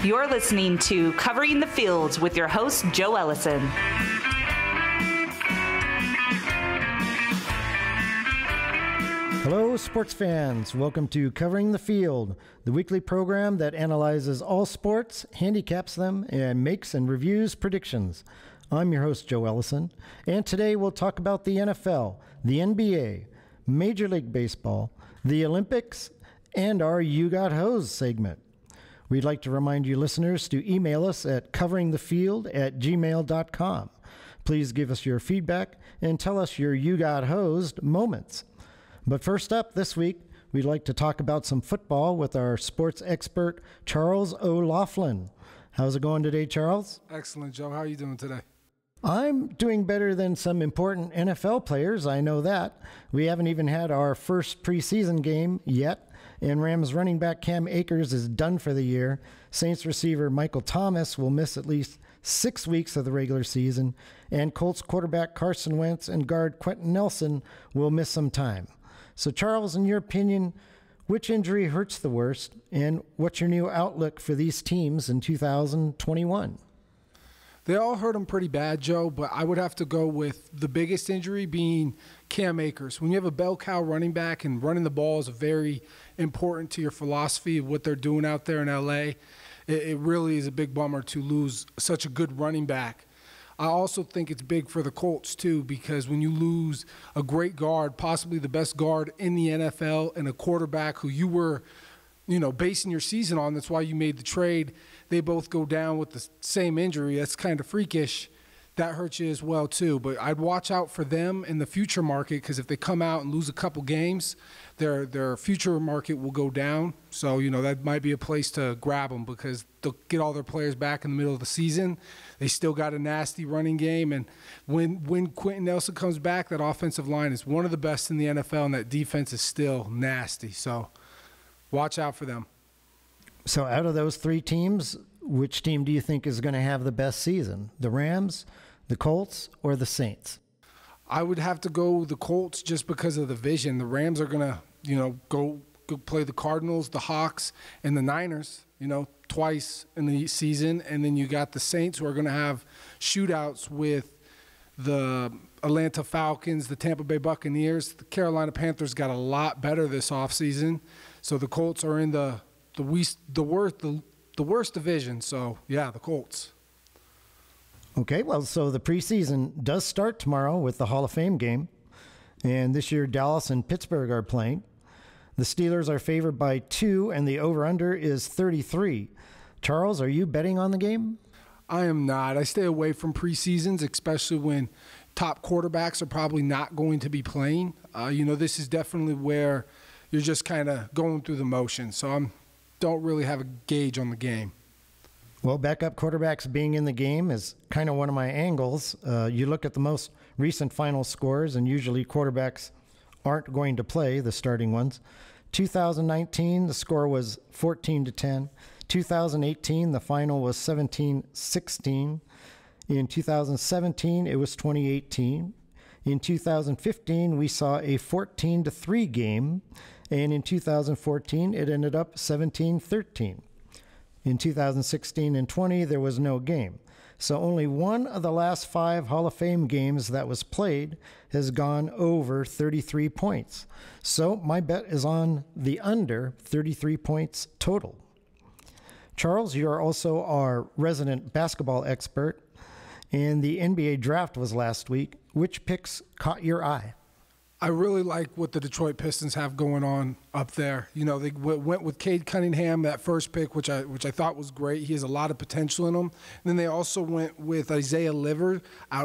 You're listening to Covering the Fields with your host, Joe Ellison. Hello, sports fans. Welcome to Covering the Field, the weekly program that analyzes all sports, handicaps them, and makes and reviews predictions. I'm your host, Joe Ellison, and today we'll talk about the NFL, the NBA, Major League Baseball, the Olympics, and our You Got Hosed segment. We'd like to remind you listeners to email us at coveringthefield@gmail.com. Please give us your feedback and tell us your You Got Hosed moments. But first up this week, we'd like to talk about some football with our sports expert, Charles O'Loughlin. How's it going today, Charles? Excellent, Joe. How are you doing today? I'm doing better than some important NFL players, I know that. We haven't even had our first preseason game yet, and Rams running back Cam Akers is done for the year. Saints receiver Michael Thomas will miss at least 6 weeks of the regular season, and Colts quarterback Carson Wentz and guard Quentin Nelson will miss some time. So, Charles, in your opinion, which injury hurts the worst, and what's your new outlook for these teams in 2021? They all hurt him pretty bad, Joe, but I would have to go with the biggest injury being Cam Akers. When you have a bell cow running back and running the ball is very important to your philosophy of what they're doing out there in L.A., it really is a big bummer to lose such a good running back. I also think it's big for the Colts, too, because when you lose a great guard, possibly the best guard in the NFL, and a quarterback who you were, basing your season on, that's why you made the trade, they both go down with the same injury. That's kind of freakish. That hurts you as well, too. But I'd watch out for them in the future market, because if they come out and lose a couple games, their future market will go down. So, that might be a place to grab them, because they'll get all their players back in the middle of the season. They still got a nasty running game. And when Quentin Nelson comes back, that offensive line is one of the best in the NFL, and that defense is still nasty. So watch out for them. So out of those three teams, which team do you think is going to have the best season? The Rams, the Colts, or the Saints? I would have to go the Colts just because of the vision. The Rams are going to, go play the Cardinals, the Hawks, and the Niners, twice in the season. And then you got the Saints, who are going to have shootouts with the Atlanta Falcons, the Tampa Bay Buccaneers. The Carolina Panthers got a lot better this offseason. So the Colts are in the worst division. So, yeah, the Colts. Okay, well, so the preseason does start tomorrow with the Hall of Fame game. And this year, Dallas and Pittsburgh are playing. The Steelers are favored by 2, and the over-under is 33. Charles, are you betting on the game? I am not. I stay away from preseasons, especially when top quarterbacks are probably not going to be playing. This is definitely where you're just kind of going through the motions. So I don't really have a gauge on the game. Well, backup quarterbacks being in the game is kind of one of my angles. You look at the most recent final scores, and usually quarterbacks aren't going to play, the starting ones. 2019, the score was 14-10. 2018, the final was 17-16. In 2017, it was 2018. In 2015, we saw a 14-3 game, and in 2014, it ended up 17-13. In 2016 and 20, there was no game. So only one of the last 5 Hall of Fame games that was played has gone over 33 points. So my bet is on the under 33 points total. Charles, you are also our resident basketball expert, and the NBA draft was last week. Which picks caught your eye? I really like what the Detroit Pistons have going on up there. They went with Cade Cunningham, that first pick, which I thought was great. He has a lot of potential in him. And then they also went with Isaiah Livers,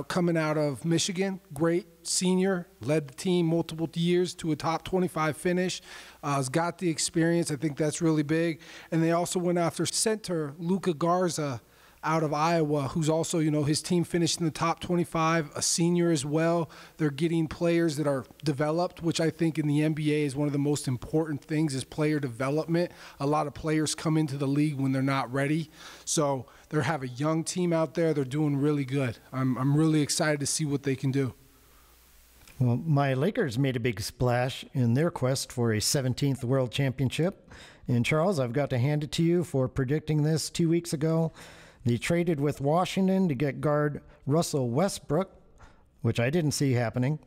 coming out of Michigan. Great senior, led the team multiple years to a top 25 finish. Has got the experience. I think that's really big. And they also went after center Luka Garza out of Iowa, who's also, his team finished in the top 25, a senior as well. They're getting players that are developed, which I think in the NBA is one of the most important things is player development. A lot of players come into the league when they're not ready. So they have a young team out there. They're doing really good. I'm really excited to see what they can do. Well, my Lakers made a big splash in their quest for a 17th World Championship. And Charles, I've got to hand it to you for predicting this 2 weeks ago. They traded with Washington to get guard Russell Westbrook, which I didn't see happening.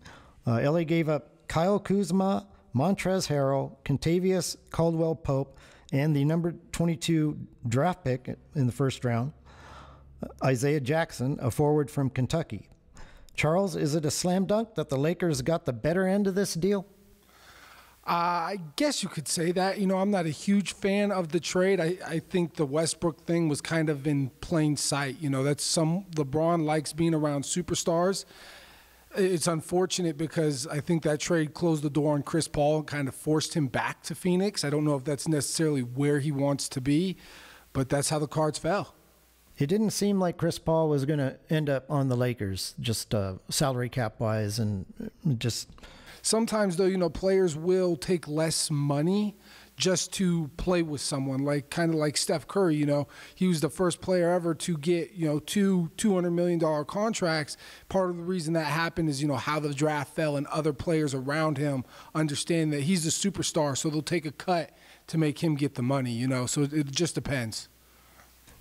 LA gave up Kyle Kuzma, Montrezl Harrell, Kentavious Caldwell-Pope, and the number 22 draft pick in the first round, Isaiah Jackson, a forward from Kentucky. Charles, is it a slam dunk that the Lakers got the better end of this deal? I guess you could say that. I'm not a huge fan of the trade. I think the Westbrook thing was kind of in plain sight. LeBron likes being around superstars. It's unfortunate because I think that trade closed the door on Chris Paul and kind of forced him back to Phoenix. I don't know if that's necessarily where he wants to be, but that's how the cards fell. It didn't seem like Chris Paul was going to end up on the Lakers, just salary cap wise, and just. Sometimes, though, players will take less money just to play with someone, kind of like Steph Curry. He was the first player ever to get, two $200 million contracts. Part of the reason that happened is, how the draft fell and other players around him understand that he's a superstar, so they'll take a cut to make him get the money, So it just depends.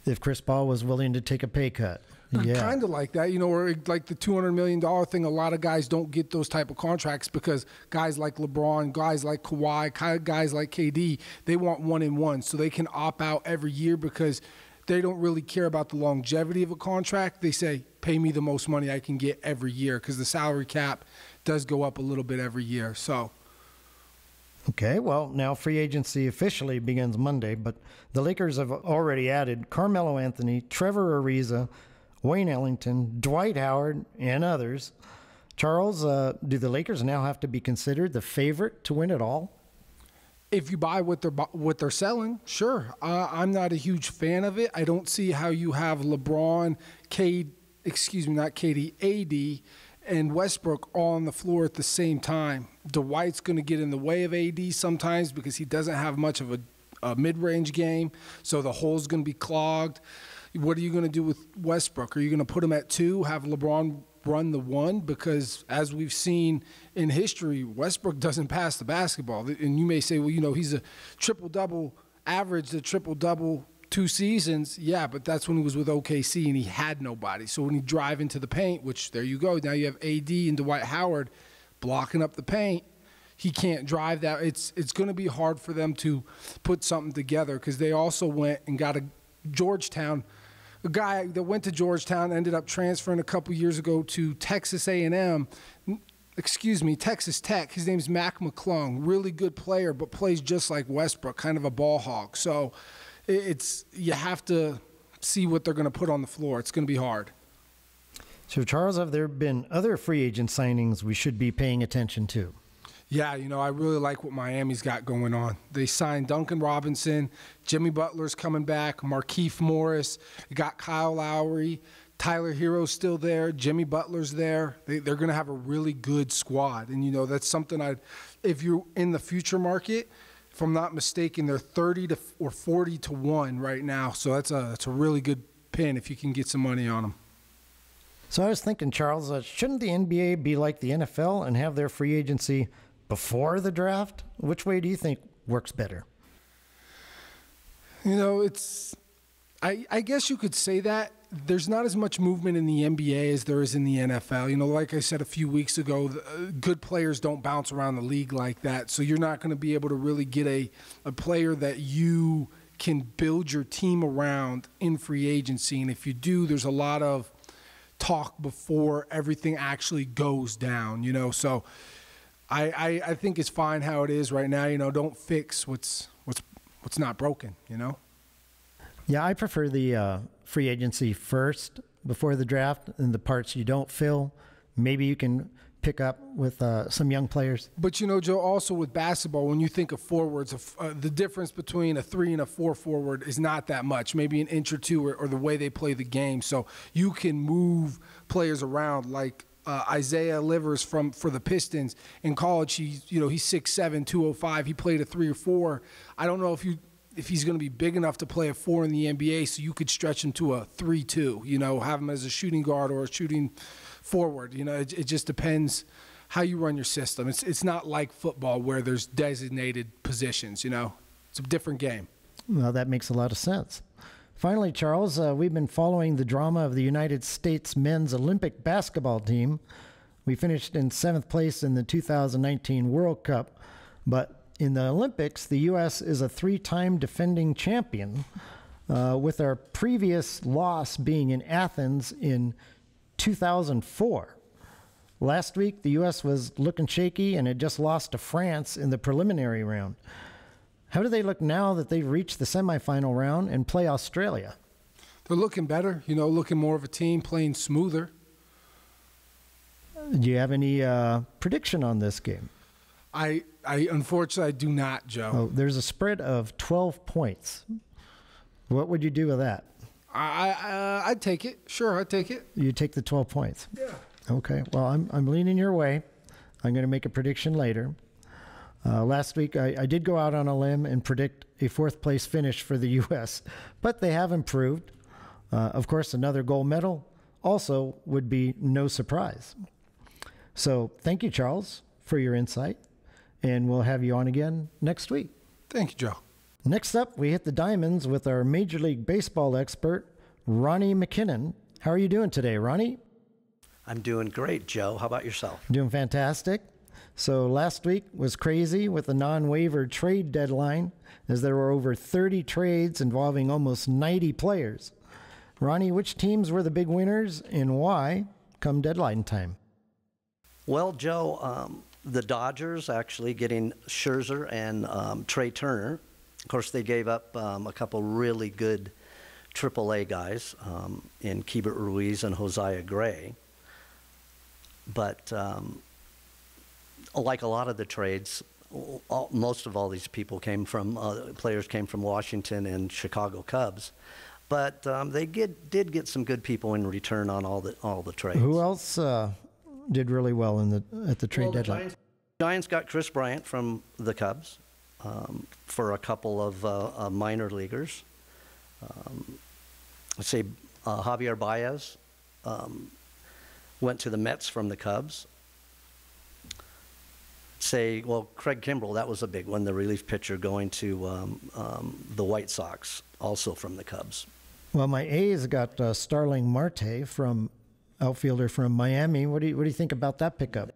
If Chris Paul was willing to take a pay cut. Yeah. Kind of like that, or like the $200 million thing. A lot of guys don't get those type of contracts because guys like LeBron, guys like Kawhi, guys like KD, they want 1-and-1, so they can opt out every year because they don't really care about the longevity of a contract. They say, pay me the most money I can get every year because the salary cap does go up a little bit every year. So. Okay, well, now free agency officially begins Monday, but the Lakers have already added Carmelo Anthony, Trevor Ariza, Wayne Ellington, Dwight Howard, and others. Charles, do the Lakers now have to be considered the favorite to win it all? If you buy what they're selling, sure. I'm not a huge fan of it. I don't see how you have LeBron, AD, and Westbrook all on the floor at the same time. Dwight's going to get in the way of AD sometimes because he doesn't have much of a mid-range game, so the hole's going to be clogged. What are you going to do with Westbrook? Are you going to put him at 2, have LeBron run the 1? Because as we've seen in history, Westbrook doesn't pass the basketball. And you may say, well, he's a triple-double, averaged a triple-double 2 seasons. Yeah, but that's when he was with OKC and he had nobody. So when you drive into the paint, which there you go, now you have AD and Dwight Howard blocking up the paint. He can't drive that. It's going to be hard for them to put something together because they also went and got a guy that went to Georgetown, ended up transferring a couple years ago to Texas Tech. His name's Mac McClung. Really good player, but plays just like Westbrook, kind of a ball hog. So you have to see what they're going to put on the floor. It's going to be hard. So, Charles, have there been other free agent signings we should be paying attention to? Yeah, I really like what Miami's got going on. They signed Duncan Robinson, Jimmy Butler's coming back, Markieff Morris, got Kyle Lowry, Tyler Hero's still there, Jimmy Butler's there. They're going to have a really good squad. And, that's something if you're in the future market, if I'm not mistaken, they're 30 or 40 to 1 right now. So that's a really good pin if you can get some money on them. So I was thinking, Charles, shouldn't the NBA be like the NFL and have their free agency before the draft? Which way do you think works better? I guess you could say that. There's not as much movement in the NBA as there is in the NFL. Like I said a few weeks ago, good players don't bounce around the league like that. So you're not going to be able to really get a player that you can build your team around in free agency. And if you do, there's a lot of talk before everything actually goes down, So I think it's fine how it is right now. Don't fix what's not broken. Yeah, I prefer the free agency first before the draft, and the parts you don't fill, maybe you can pick up with some young players. But Joe, also with basketball, when you think of forwards, the difference between a 3 and a 4 forward is not that much, maybe an inch or two, or the way they play the game. So you can move players around like. Isaiah Livers for the Pistons in college, he's 6'7", 205. He played a 3 or 4. I don't know if he's going to be big enough to play a 4 in the NBA, so you could stretch him to a 3-2. Have him as a shooting guard or a shooting forward. It just depends how you run your system. It's not like football where there's designated positions, you know. It's a different game. Well, that makes a lot of sense. Finally, Charles, we've been following the drama of the United States men's Olympic basketball team. We finished in 7th place in the 2019 World Cup, but in the Olympics, the U.S. is a 3-time defending champion, with our previous loss being in Athens in 2004. Last week, the U.S. was looking shaky and had just lost to France in the preliminary round. How do they look now that they've reached the semifinal round and play Australia? They're looking better, you know, looking more of a team, playing smoother. Do you have any prediction on this game? I unfortunately, I do not, Joe. Oh, there's a spread of 12 points. What would you do with that? I'd take it. Sure, I'd take it. You take the 12 points? Yeah. Okay. Well, I'm leaning your way. I'm going to make a prediction later. Last week, I did go out on a limb and predict a 4th place finish for the U.S., but they have improved. Of course, another gold medal also would be no surprise. So thank you, Charles, for your insight, and we'll have you on again next week. Thank you, Joe. Next up, we hit the diamonds with our Major League Baseball expert, Ronnie McKinnon. How are you doing today, Ronnie? I'm doing great, Joe. How about yourself? Doing fantastic. So last week was crazy with the non-waiver trade deadline, as there were over 30 trades involving almost 90 players. Ronnie, which teams were the big winners and why come deadline time? Well, Joe, the Dodgers actually getting Scherzer and Trey Turner. Of course, they gave up a couple really good AAA guys in Keibert Ruiz and Josiah Gray. But like a lot of the trades, most of all these people came from, players came from Washington and Chicago Cubs. But they did get some good people in return on all the trades. Who else did really well at the trade deadline? Giants got Chris Bryant from the Cubs for a couple of minor leaguers. Let's say Javier Baez went to the Mets from the Cubs. Craig Kimbrell, that was a big one, the relief pitcher going to the White Sox, also from the Cubs. Well, my A's got Starling Marte, outfielder from Miami. What do you think about that pickup?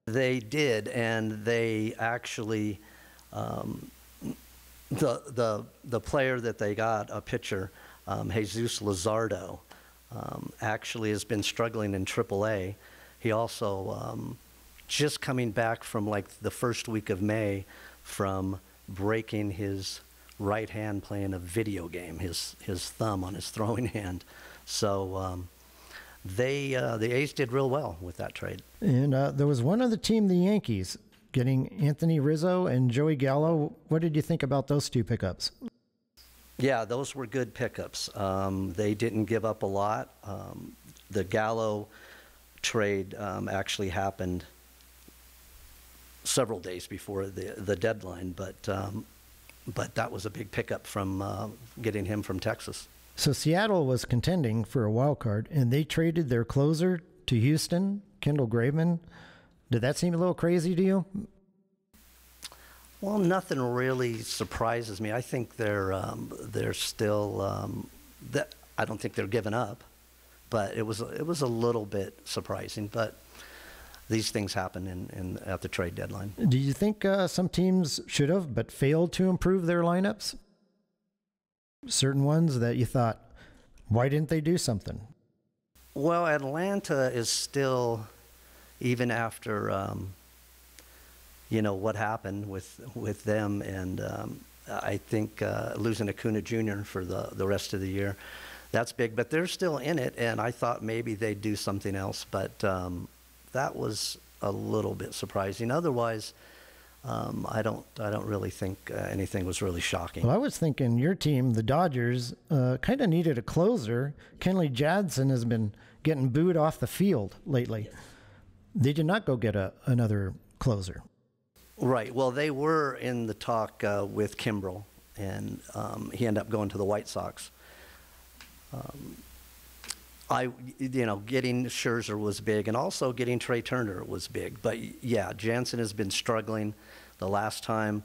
They did, and they actually, the player that they got, a pitcher, Jesus Luzardo, actually has been struggling in AAA. He also just coming back from like the first week of May from breaking his right hand playing a video game, his thumb on his throwing hand. So the A's did real well with that trade. And there was one other team, the Yankees, getting Anthony Rizzo and Joey Gallo. What did you think about those two pickups? Yeah, those were good pickups. They didn't give up a lot. The Gallo trade actually happened several days before the deadline, but that was a big pickup from getting him from Texas. So Seattle was contending for a wild card, and they traded their closer to Houston, Kendall Graveman. Did that seem a little crazy to you? Well, nothing really surprises me. I think they're still I don't think they're giving up, but it was a little bit surprising. But these things happen at the trade deadline. Do you think some teams should have but failed to improve their lineups? Certain ones that you thought, why didn't they do something? Well, Atlanta is still, even after what happened with them, and I think losing Acuna Jr. for the rest of the year, that's big. But they're still in it, and I thought maybe they'd do something else, but that was a little bit surprising. Otherwise, I don't really think anything was really shocking. Well, I was thinking your team, the Dodgers, kind of needed a closer. Kenley Jansen has been getting booed off the field lately. Yes. They did not go get another closer. Right. Well, they were in the talk with Kimbrell, and he ended up going to the White Sox. Getting Scherzer was big, and also getting Trey Turner was big. But yeah, Jansen has been struggling. The last time,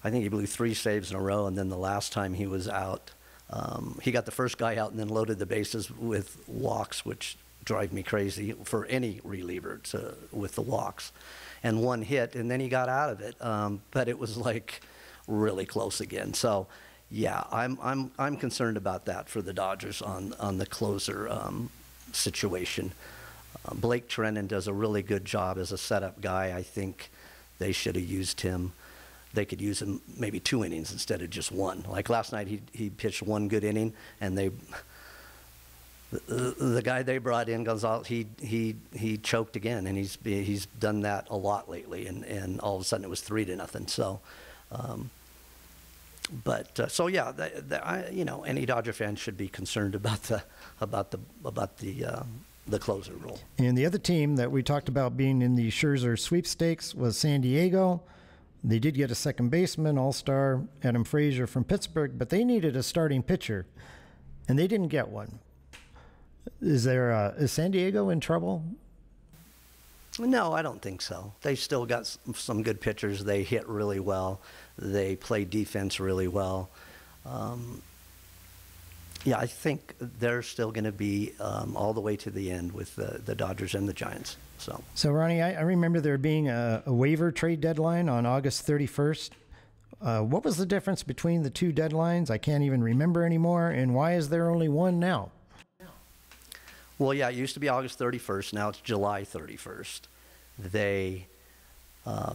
I think he blew 3 saves in a row, and then the last time he was out, he got the first guy out and then loaded the bases with walks, which drive me crazy for any reliever with the walks, and 1 hit, and then he got out of it. But it was like really close again. So yeah, I'm concerned about that for the Dodgers on the closer situation. Blake Treinen does a really good job as a setup guy. I think they should have used him. They could use him maybe 2 innings instead of just 1. Like last night, he pitched 1 good inning, and the guy they brought in, Gonzalez, he choked again, and he's done that a lot lately, and all of a sudden it was 3-0. So. So yeah, any Dodger fan should be concerned about the closer role. And the other team that we talked about being in the Scherzer sweepstakes was San Diego. They did get a second baseman, all-star Adam Frazier from Pittsburgh, but they needed a starting pitcher, and they didn't get one. Is San Diego in trouble? No, I don't think so. They still got some good pitchers. They hit really well. They play defense really well. Yeah, I think they're still going to be all the way to the end with the Dodgers and the Giants. So Ronnie, I remember there being a waiver trade deadline on August 31st. What was the difference between the 2 deadlines? I can't even remember anymore. And why is there only one now? Well, yeah, it used to be August 31st. Now it's July 31st. They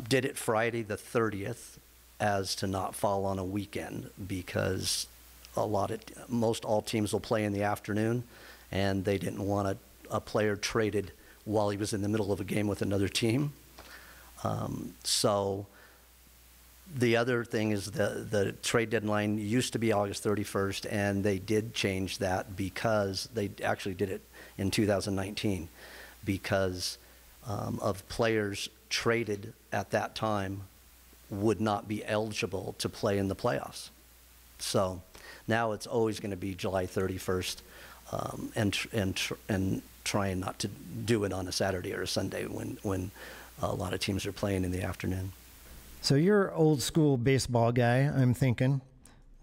did it Friday the 30th as to not fall on a weekend, because most all teams will play in the afternoon, and they didn't want a player traded while he was in the middle of a game with another team. So the other thing is the trade deadline used to be August 31st, and they did change that because they actually did it in 2019 because of players traded at that time would not be eligible to play in the playoffs. So now it's always going to be July 31st, and trying not to do it on a Saturday or a Sunday when a lot of teams are playing in the afternoon. So you're an old school baseball guy, I'm thinking,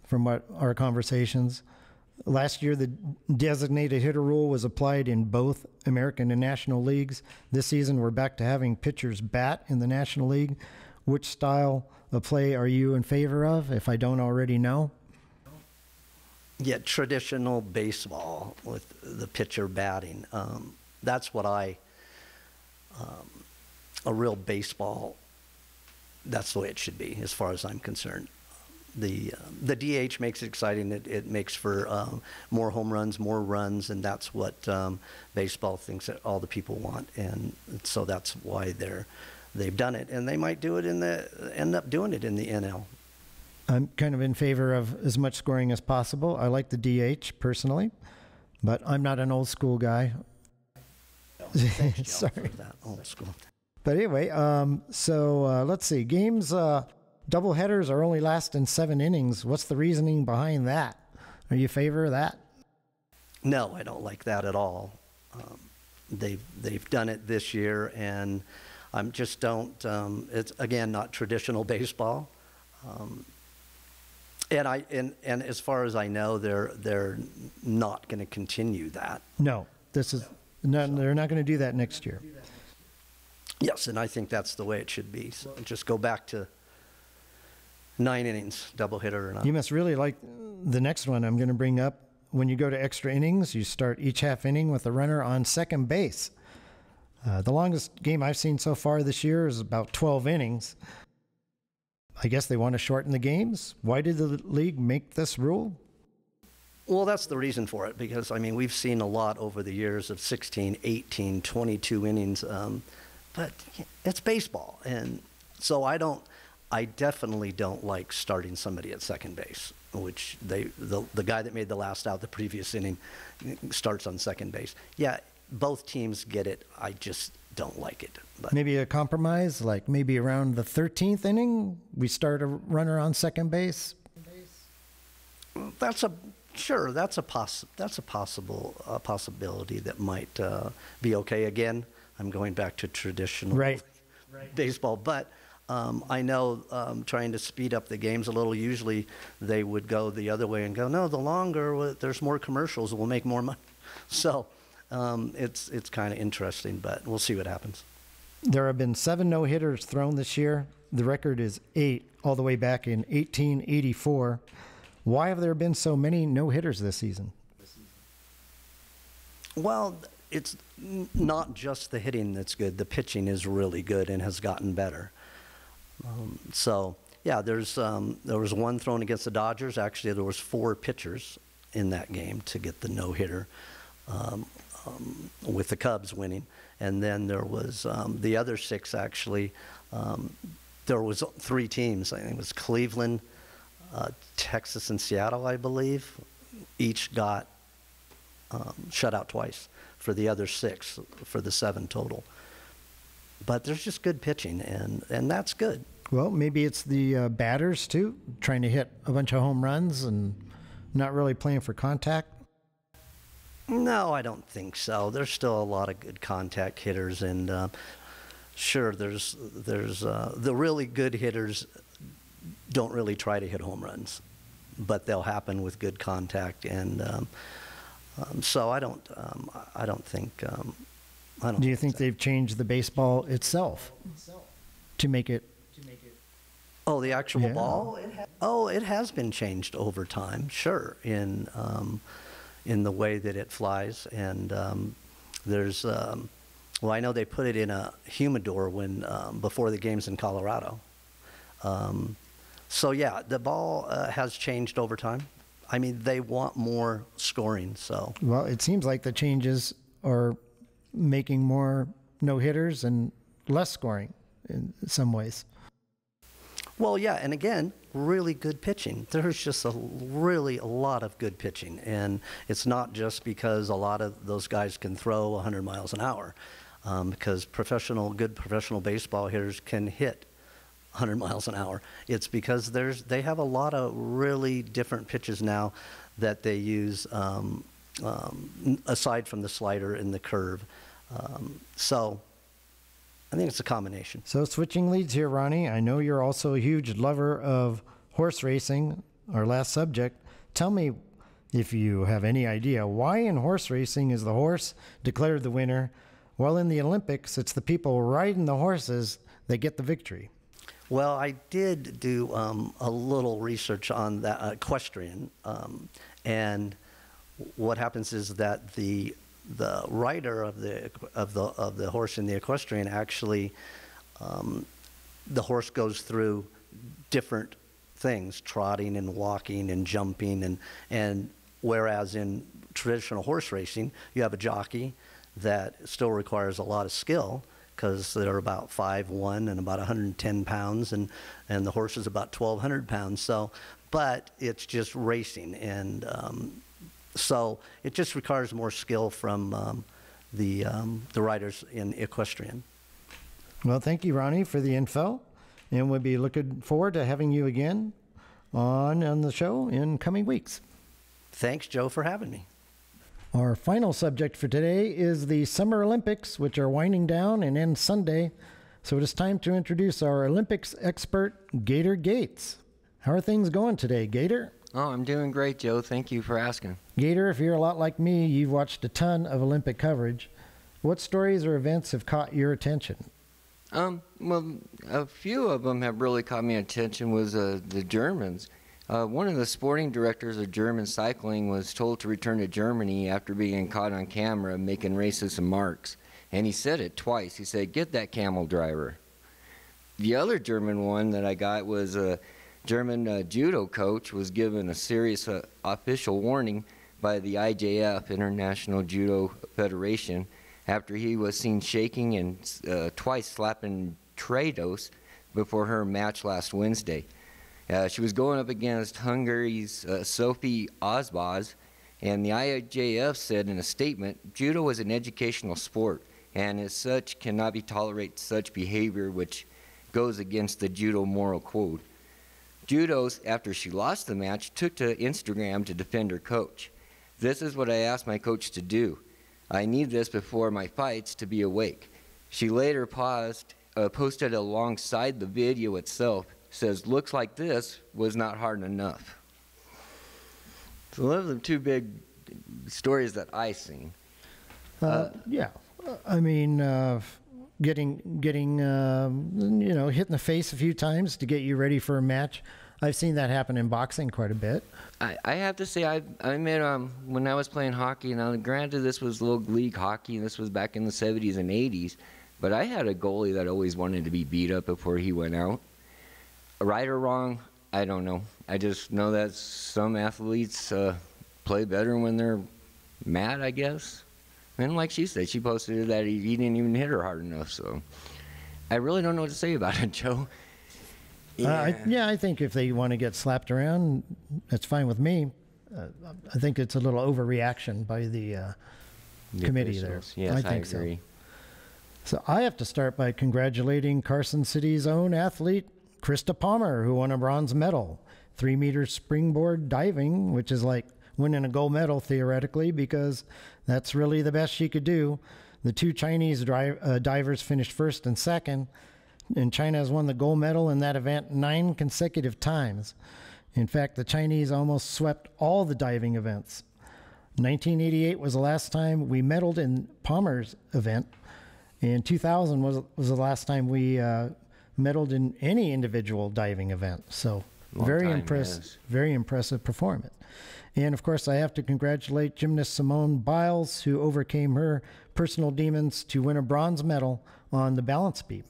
from what our conversations. Last year, the designated hitter rule was applied in both American and National Leagues. This season, we're back to having pitchers bat in the National League. Which style of play are you in favor of, if I don't already know? Yeah, traditional baseball with the pitcher batting. That's what a real baseball, that's the way it should be, as far as I'm concerned. The DH makes it exciting. It makes for more home runs, more runs, and that's what baseball thinks that all the people want. And so that's why they've done it, and they might do it end up doing it in the NL. I'm kind of in favor of as much scoring as possible. I like the DH personally, but I'm not an old school guy. Thanks, Joe, Sorry. for that old school. But anyway, let's see. Games, double headers are only lasting 7 innings. What's the reasoning behind that? Are you in favor of that? No, I don't like that at all. They've done it this year, and I just don't. It's again not traditional baseball. And as far as I know, they're not going to continue that. No, they're not going to do that next year. Yes, and I think that's the way it should be. So just go back to 9 innings, doubleheader or not. You must really like the next one I'm going to bring up. When you go to extra innings, you start each half inning with a runner on second base. The longest game I've seen so far this year is about 12 innings. I guess they want to shorten the games. Why did the league make this rule? Well, that's the reason for it, because, I mean, we've seen a lot over the years of 16, 18, 22 innings, but it's baseball. And so I definitely don't like starting somebody at second base, which the guy that made the last out the previous inning starts on second base. Yeah, both teams get it. I just don't like it. But maybe a compromise, like maybe around the 13th inning, we start a runner on second base? Sure, that's a possibility that might be okay. Again, I'm going back to traditional baseball, but I know trying to speed up the games a little. Usually, they would go the other way and go, no, the longer there's more commercials, we'll make more money. So it's kind of interesting, but we'll see what happens. There have been 7 no-hitters thrown this year. The record is 8, all the way back in 1884. Why have there been so many no-hitters this season? Well, it's not just the hitting that's good. The pitching is really good and has gotten better. So, yeah, there was one thrown against the Dodgers. Actually, there was 4 pitchers in that game to get the no-hitter, with the Cubs winning. And then there was the other 6, actually. There was 3 teams. I think it was Cleveland, Texas, and Seattle, I believe. Each got shut out twice for the other 6, for the 7 total. But there's just good pitching, and that's good. Well, maybe it's the batters, too, trying to hit a bunch of home runs and not really playing for contact. No, I don't think so. There's still a lot of good contact hitters, and sure, there's the really good hitters don't really try to hit home runs, but they'll happen with good contact, and so I don't think. Do you think they've changed the baseball itself to make it? Oh, the actual ball? It has been changed over time, sure, in the way that it flies. And there's, well, I know they put it in a humidor when before the games in Colorado. So, yeah, the ball has changed over time. I mean, they want more scoring, so. Well, it seems like the changes are making more no-hitters and less scoring in some ways. Well, yeah, and again, really good pitching. There's just a lot of good pitching, and it's not just because a lot of those guys can throw 100 miles an hour, because good professional baseball hitters can hit 100 miles an hour. It's because they have a lot of really different pitches now that they use, aside from the slider and the curve. So I think it's a combination. So switching leads here, Ronnie. I know you're also a huge lover of horse racing, our last subject. Tell me, if you have any idea, why in horse racing is the horse declared the winner, while in the Olympics it's the people riding the horses that get the victory? Well, I did do a little research on that equestrian, and what happens is that the rider of the horse in the equestrian actually, the horse goes through different things, trotting and walking and jumping, and whereas in traditional horse racing you have a jockey that still requires a lot of skill, because they're about 5'1" and about 110 pounds, and the horse is about 1,200 pounds. So, but it's just racing, and so it just requires more skill from the riders in equestrian. Well, thank you, Ronnie, for the info, and we'll be looking forward to having you again on the show in coming weeks. Thanks, Joe, for having me. Our final subject for today is the Summer Olympics, which are winding down and end Sunday. So it is time to introduce our Olympics expert, Gator Gates. How are things going today, Gator? Oh, I'm doing great, Joe. Thank you for asking. Gator, if you're a lot like me, you've watched a ton of Olympic coverage. What stories or events have caught your attention? Well, a few of them have really caught my attention was the Germans. One of the sporting directors of German cycling was told to return to Germany after being caught on camera making racist remarks. And he said it twice. He said, "Get that camel driver." The other German one that I got was a German judo coach was given a serious official warning by the IJF, International Judo Federation, after he was seen shaking and twice slapping Trados before her match last Wednesday. She was going up against Hungary's Sophie Ozbaz, and the IJF said in a statement, "Judo is an educational sport, and as such cannot be tolerated such behavior which goes against the judo moral code." Judo, after she lost the match, took to Instagram to defend her coach. This is what I asked my coach to do. I need this before my fights to be awake. She later posted alongside the video itself, says, looks like this was not hard enough. So those are the two big stories that I seen. Yeah, I mean, getting hit in the face a few times to get you ready for a match. I've seen that happen in boxing quite a bit. I have to say, I met when I was playing hockey. Now, granted, this was little league hockey. This was back in the 70s and 80s. But I had a goalie that always wanted to be beat up before he went out. Right or wrong, I don't know. I just know that some athletes play better when they're mad, I guess. And like she said, she posted that he didn't even hit her hard enough. So I really don't know what to say about it, Joe. Yeah, I think if they want to get slapped around, that's fine with me. I think it's a little overreaction by the committee officials. there. Yes, I think agree. So I have to start by congratulating Carson City's own athlete, Krista Palmer, who won a bronze medal, 3-meter springboard diving, which is like winning a gold medal theoretically, because that's really the best she could do. The two Chinese divers finished first and second, and China has won the gold medal in that event 9 consecutive times. In fact, the Chinese almost swept all the diving events. 1988 was the last time we medaled in Palmer's event, and 2000 was the last time we medaled in any individual diving event. So very impressive performance. And of course, I have to congratulate gymnast Simone Biles, who overcame her personal demons to win a bronze medal on the balance beam.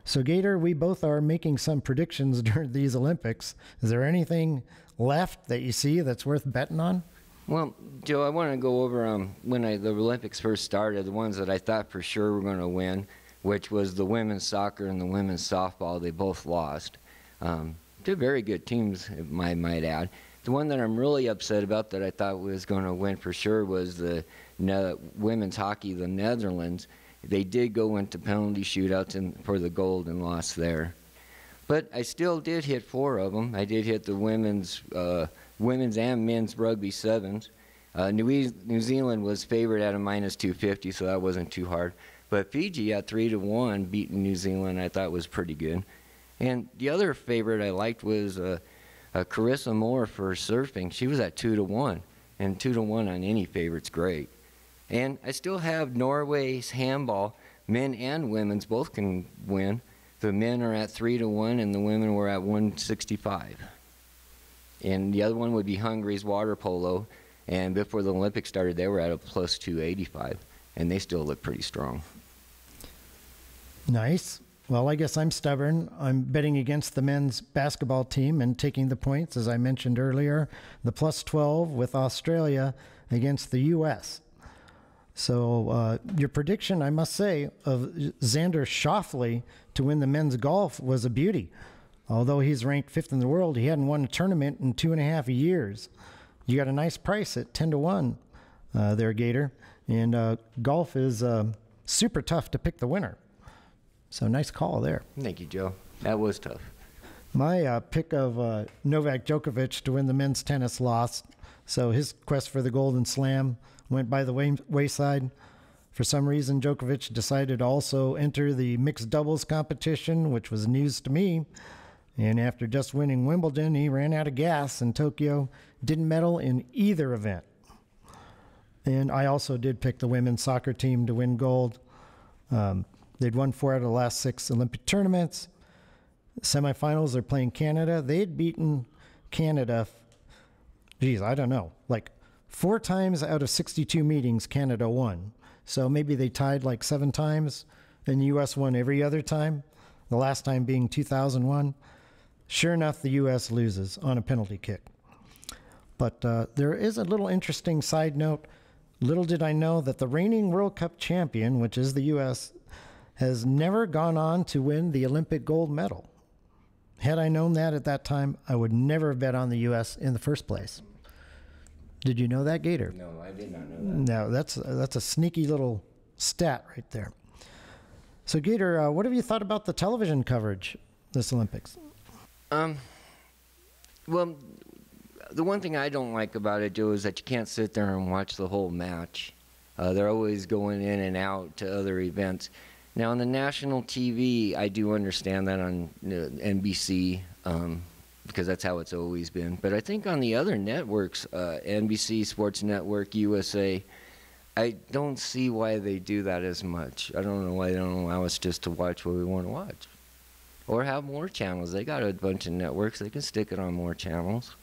So Gator, we both are making some predictions during these Olympics. Is there anything left that you see that's worth betting on? Well, Joe, I want to go over when the Olympics first started, the ones that I thought for sure were going to win, which was the women's soccer and the women's softball. They both lost. Two very good teams, I might add. The one that I'm really upset about that I thought was going to win for sure was the women's hockey, the Netherlands. They did go into penalty shootouts for the gold and lost there. But I still did hit 4 of them. I did hit the women's and men's rugby sevens. New Zealand was favored at a -250, so that wasn't too hard. But Fiji at 3-1 beating New Zealand, I thought was pretty good. And the other favorite I liked was Carissa Moore for surfing. She was at 2-1, and 2-1 on any favorite's great. And I still have Norway's handball, men and women's both can win. The men are at 3-1, and the women were at 165. And the other one would be Hungary's water polo, and before the Olympics started, they were at a +285, and they still look pretty strong. Nice. Well, I guess I'm stubborn. I'm betting against the men's basketball team and taking the points, as I mentioned earlier, the +12 with Australia against the U.S. So your prediction, I must say, of Xander Schauffele to win the men's golf was a beauty. Although he's ranked 5th in the world, he hadn't won a tournament in 2.5 years. You got a nice price at 10-1 there, Gator. And golf is super tough to pick the winner. So nice call there. Thank you, Joe. That was tough. My pick of Novak Djokovic to win the men's tennis lost. So his quest for the Golden Slam went by the wayside. For some reason, Djokovic decided to also enter the mixed doubles competition, which was news to me. And after just winning Wimbledon, he ran out of gas in Tokyo, didn't medal in either event. And I also did pick the women's soccer team to win gold. They'd won 4 out of the last 6 Olympic tournaments. Semifinals, they're playing Canada. They'd beaten Canada, I don't know, like 4 times out of 62 meetings, Canada won. So maybe they tied like 7 times, and the U.S. won every other time, the last time being 2001. Sure enough, the U.S. loses on a penalty kick. But there is a little interesting side note. Little did I know that the reigning World Cup champion, which is the U.S., has never gone on to win the Olympic gold medal. Had I known that at that time, I would never have bet on the U.S. in the first place. Did you know that, Gator? No, I did not know that. No, that's a sneaky little stat right there. So, Gator, what have you thought about the television coverage this Olympics? Well, the one thing I don't like about it, Joe, is that you can't sit there and watch the whole match. They're always going in and out to other events. Now, on the national TV, I do understand that on NBC, because that's how it's always been. But I think on the other networks, NBC, Sports Network, USA, I don't see why they do that as much. I don't know why they don't allow us just to watch what we want to watch. Or have more channels. They got a bunch of networks. They can stick it on more channels.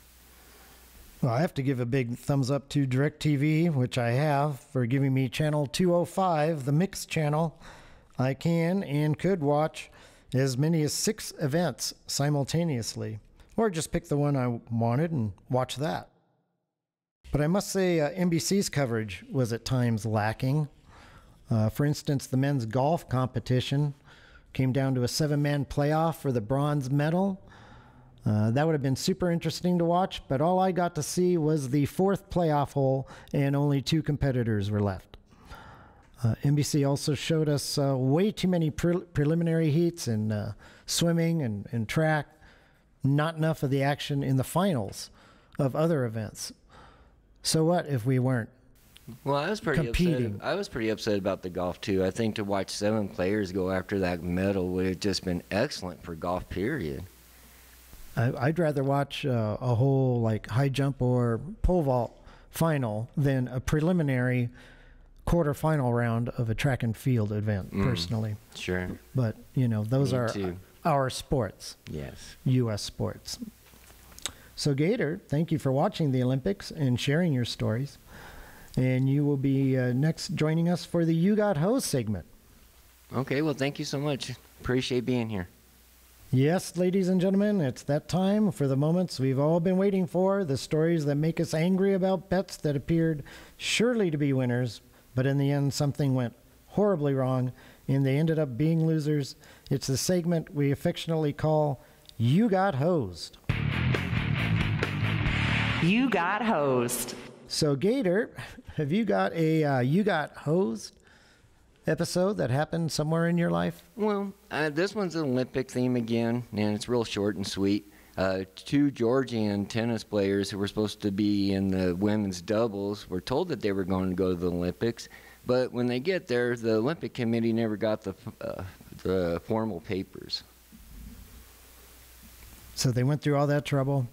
Well, I have to give a big thumbs up to DirecTV, which I have, for giving me channel 205, the mixed channel. I can and could watch as many as 6 events simultaneously, or just pick the one I wanted and watch that. But I must say NBC's coverage was at times lacking. For instance, the men's golf competition came down to a 7-man playoff for the bronze medal. That would have been super interesting to watch, but all I got to see was the 4th playoff hole, and only 2 competitors were left. NBC also showed us way too many preliminary heats in swimming and track. Not enough of the action in the finals of other events. So what if we weren't Well, I was pretty competing? upset. I was pretty upset about the golf too. I think to watch 7 players go after that medal would have just been excellent for golf, period. I'd rather watch a whole like high jump or pole vault final than a preliminary quarterfinal round of a track and field event, personally. Sure. But, you know, those Me are too. our sports, Yes. U.S. sports. So, Gator, thank you for watching the Olympics and sharing your stories. And you will be next joining us for the You Got Hosed segment. Okay, well, thank you so much. Appreciate being here. Yes, ladies and gentlemen, it's that time for the moments we've all been waiting for, the stories that make us angry about bets that appeared surely to be winners, but in the end something went horribly wrong and they ended up being losers. It's the segment we affectionately call You Got Hosed. You got hosed. So, Gator, have you got a You Got Hosed episode that happened somewhere in your life? Well, this one's an Olympic theme again, and it's real short and sweet. 2 Georgian tennis players who were supposed to be in the women's doubles were told that they were going to go to the Olympics, but when they get there, the Olympic Committee never got the formal papers. So they went through all that trouble.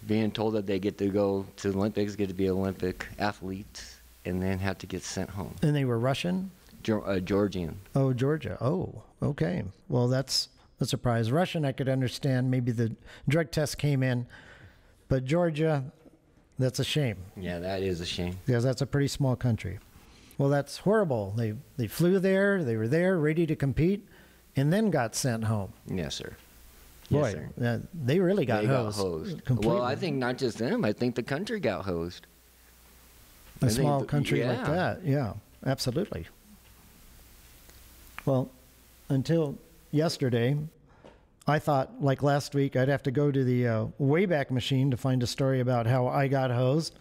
Being told that they get to go to the Olympics, get to be Olympic athletes, and then have to get sent home. And they were Russian? Georgian. Oh, Georgia. Oh, okay. Well, that's a surprise. Russian, I could understand. Maybe the drug test came in. But Georgia, that's a shame. Yeah, that is a shame. Because that's a pretty small country. Well, that's horrible. They flew there. They were there, ready to compete, and then got sent home. Yes, sir. Boy, Yes, sir. they really got They hosed. got hosed. Completely. Well, I think not just them. I think the country got hosed. A small country like yeah. that. Yeah, absolutely. Well, until yesterday, I thought, like last week, I'd have to go to the Wayback Machine to find a story about how I got hosed.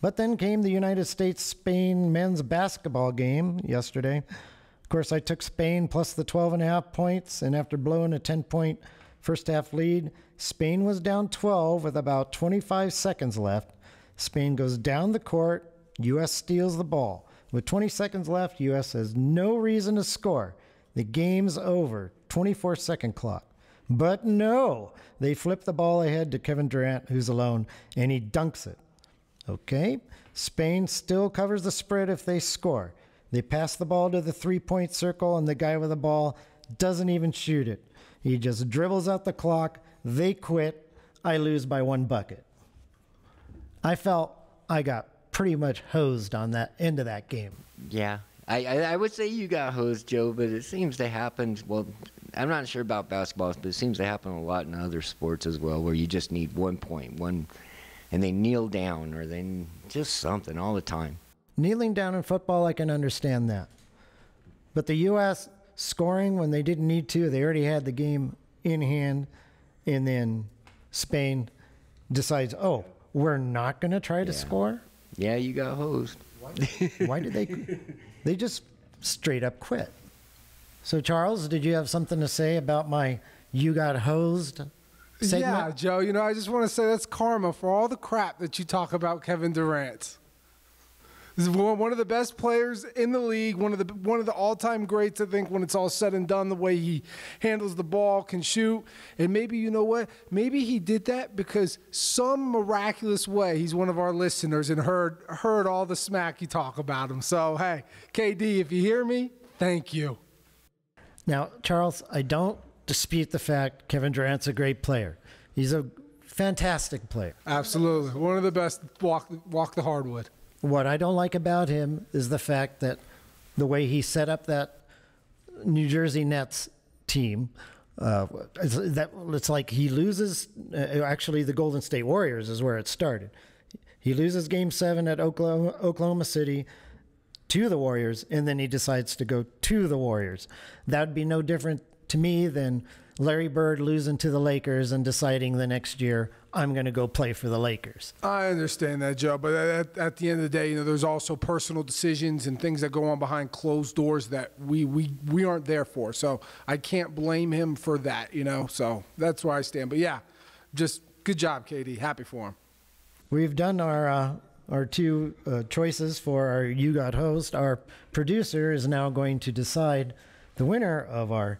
But then came the United States-Spain men's basketball game yesterday. Of course, I took Spain plus the 12.5 points, and after blowing a 10-point first-half lead, Spain was down 12 with about 25 seconds left. Spain goes down the court. U.S. steals the ball. With 20 seconds left, U.S. has no reason to score. The game's over. 24-second clock. But no, they flip the ball ahead to Kevin Durant, who's alone, and he dunks it. Okay, Spain still covers the spread if they score. They pass the ball to the three-point circle, and the guy with the ball doesn't even shoot it. He just dribbles out the clock. They quit. I lose by 1 bucket. I felt I got pretty much hosed on that end of that game. Yeah. I would say you got hosed, Joe, but it seems to happen. Well, I'm not sure about basketball, but it seems to happen a lot in other sports as well, where you just need 1 point, and they kneel down, or they just something all the time. Kneeling down in football, I can understand that. But the U.S. scoring when they didn't need to, they already had the game in hand, and then Spain decides, oh, we're not going to try to score? Yeah, you got hosed. Why did they just straight up quit? So, Charles, did you have something to say about my You Got Hosed segment? Yeah, Joe, I just want to say that's karma for all the crap that you talk about Kevin Durant. This is one of the best players in the league, one of the all-time greats, I think, when it's all said and done, the way he handles the ball, can shoot. And maybe, you know what? Maybe he did that because some miraculous way he's one of our listeners and heard all the smack you talk about him. So, hey, KD, if you hear me, thank you. Now, Charles, I don't dispute the fact Kevin Durant's a great player. He's a fantastic player. Absolutely. One of the best walk the hardwood. What I don't like about him is the fact that the way he set up that New Jersey Nets team, it's like he loses, actually the Golden State Warriors is where it started. He loses Game 7 at Oklahoma City to the Warriors, and then he decides to go to the Warriors. That would be no different to me than Larry Bird losing to the Lakers and deciding the next year, I'm going to go play for the Lakers. I understand that, Joe, but at the end of the day, there's also personal decisions and things that go on behind closed doors that we aren't there for. So I can't blame him for that, So that's where I stand. But yeah, just good job, KD. Happy for him. We've done our two choices for our You Got host. Our producer is now going to decide the winner of our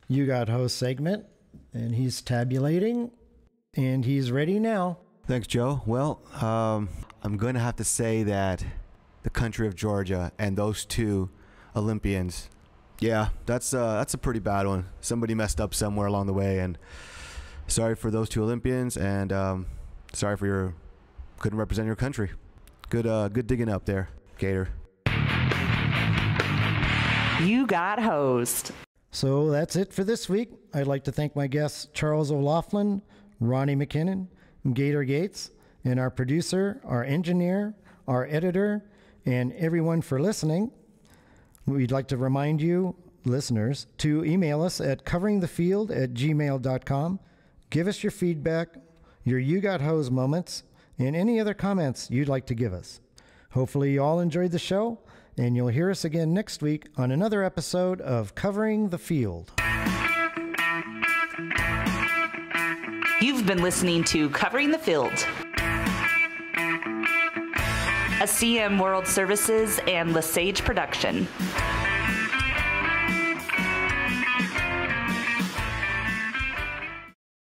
You Got host segment, and he's tabulating, and he's ready now. Thanks, Joe. Well, I'm going to have to say that the country of Georgia and those two Olympians, yeah, that's a pretty bad one. Somebody messed up somewhere along the way, and sorry for those two Olympians, and sorry for couldn't represent your country. Good digging up there, Gator. You Got host. So that's it for this week. I'd like to thank my guests, Charles O'Loughlin, Ronnie McKinnon, Gator Gates, and our producer, our engineer, our editor, and everyone for listening. We'd like to remind you, listeners, to email us at coveringthefield@gmail.com. Give us your feedback, your You Got Hose moments, and any other comments you'd like to give us. Hopefully you all enjoyed the show, and you'll hear us again next week on another episode of Covering the Field. You've been listening to Covering the Field, a CM World Services and Lesage production.